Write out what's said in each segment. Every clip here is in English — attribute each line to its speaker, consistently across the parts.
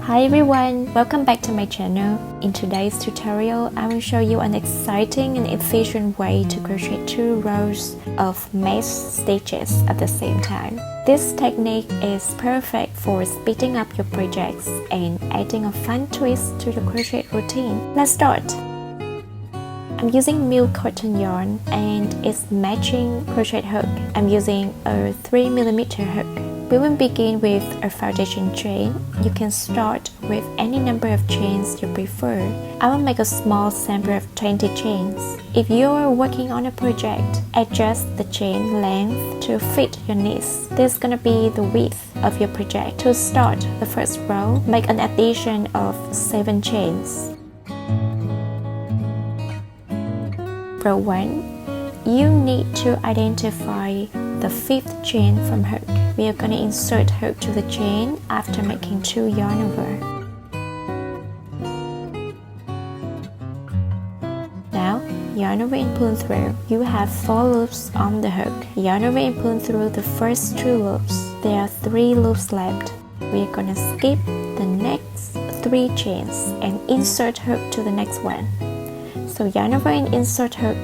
Speaker 1: Hi everyone, welcome back to my channel. In today's tutorial, I will show you an exciting and efficient way to crochet 2 rows of mesh stitches at the same time. This technique is perfect for speeding up your projects and adding a fun twist to your crochet routine. Let's start! I'm using milk cotton yarn and its matching crochet hook. I'm using a 3mm hook. We will begin with a foundation chain. You can start with any number of chains you prefer. I will make a small sample of 20 chains. If you are working on a project, adjust the chain length to fit your needs. This is gonna be the width of your project. To start the first row, make an addition of 7 chains. Row 1, you need to identify the 5th chain from hook. We are going to insert hook to the chain after making 2 yarn over. Now, yarn over and pull through. You have 4 loops on the hook. Yarn over and pull through the first 2 loops. There are 3 loops left. We are going to skip the next 3 chains and insert hook to the next one. So yarn over and insert hook,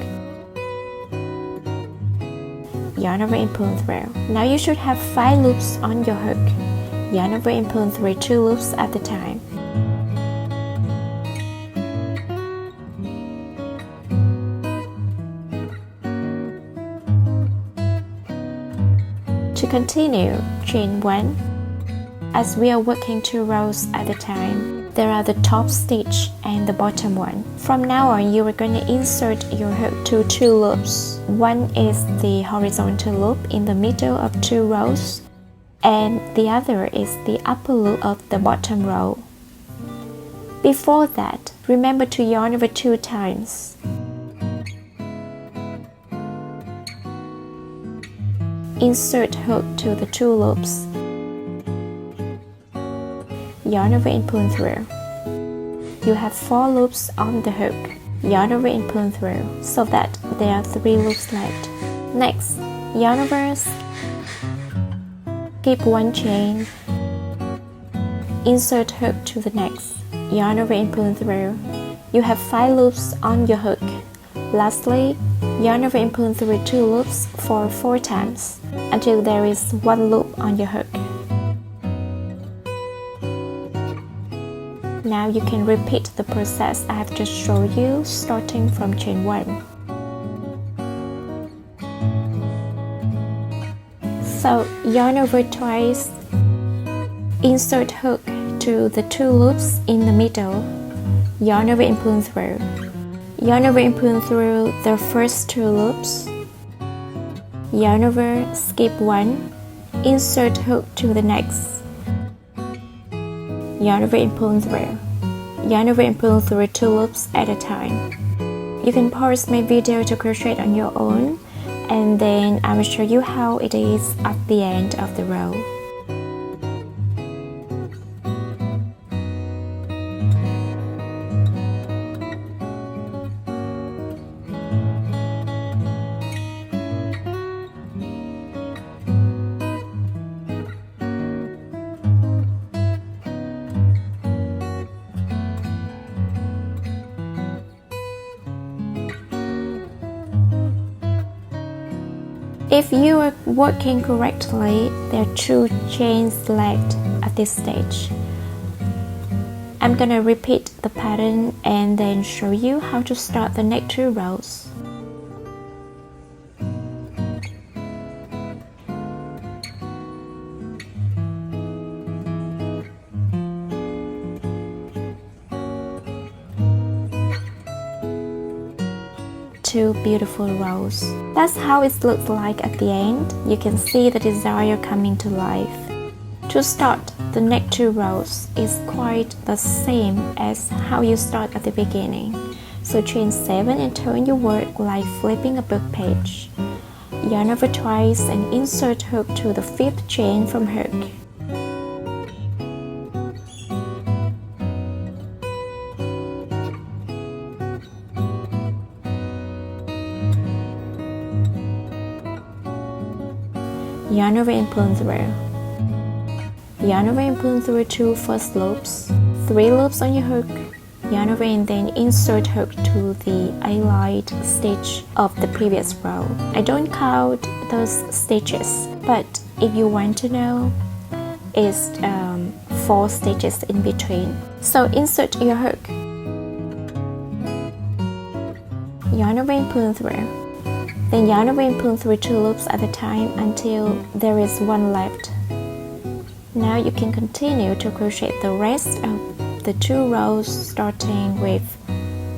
Speaker 1: yarn over and pull through. Now you should have 5 loops on your hook. Yarn over and pull through 2 loops at a time. To continue, chain 1. As we are working 2 rows at a time, there are the top stitch and the bottom one. From now on, you are going to insert your hook to 2 loops. One is the horizontal loop in the middle of 2 rows, and the other is the upper loop of the bottom row. Before that, remember to yarn over 2 times. Insert hook to the 2 loops. Yarn over and pull through. You have 4 loops on the hook. Yarn over and pull through so that there are 3 loops left. Next, yarn over, skip 1 chain, insert hook to the next. Yarn over and pull through. You have 5 loops on your hook. Lastly, yarn over and pull through 2 loops for 4 times until there is 1 loop on your hook. Now you can repeat the process I have just shown you, starting from chain 1. So yarn over twice, insert hook to the 2 loops in the middle, yarn over and pull through. Yarn over and pull through the first 2 loops, yarn over, skip 1, insert hook to the next. Yarn over and pull through. Yarn over and pull through 2 loops at a time. You can pause my video to crochet on your own, and then I will show you how it is at the end of the row. If you are working correctly, there are 2 chains left at this stage. I'm gonna repeat the pattern and then show you how to start the next 2 rows. Two beautiful rows. That's how it looks like at the end. You can see the desire coming to life. To start the next 2 rows is quite the same as how you start at the beginning. So chain 7 and turn your work like flipping a book page. Yarn over twice and insert hook to the 5th chain from hook. Yarn over and pull through. yarn over and pull through 2 first loops, 3 loops on your hook, yarn over and then insert hook to the allied stitch of the previous row. I don't count those stitches, but if you want to know, it's 4 stitches in between. So insert your hook, yarn over and pull through, then yarn over and pull through 2 loops at a time until there is 1 left. Now you can continue to crochet the rest of the 2 rows starting with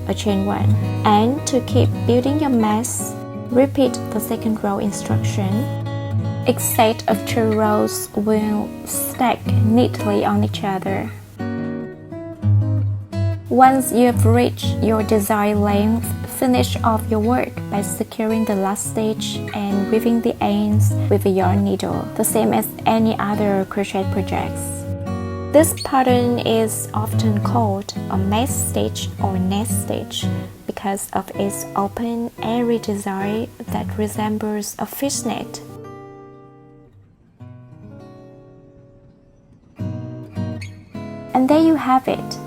Speaker 1: a chain 1. And to keep building your mess, repeat the second row instruction. Each set of 2 rows will stack neatly on each other. Once you have reached your desired length, finish off your work by securing the last stitch and weaving the ends with a yarn needle, the same as any other crochet projects. This pattern is often called a mesh stitch or nest stitch because of its open, airy design that resembles a fishnet. And there you have it.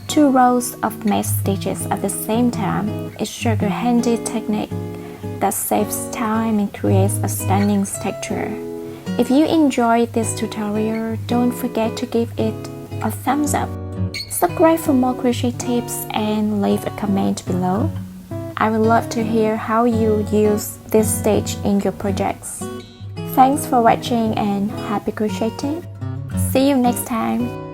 Speaker 1: 2 rows of mesh stitches at the same time. It's such a handy technique that saves time and creates a stunning texture. If you enjoyed this tutorial, don't forget to give it a thumbs up. Subscribe for more crochet tips and leave a comment below. I would love to hear how you use this stitch in your projects. Thanks for watching and happy crocheting. See you next time.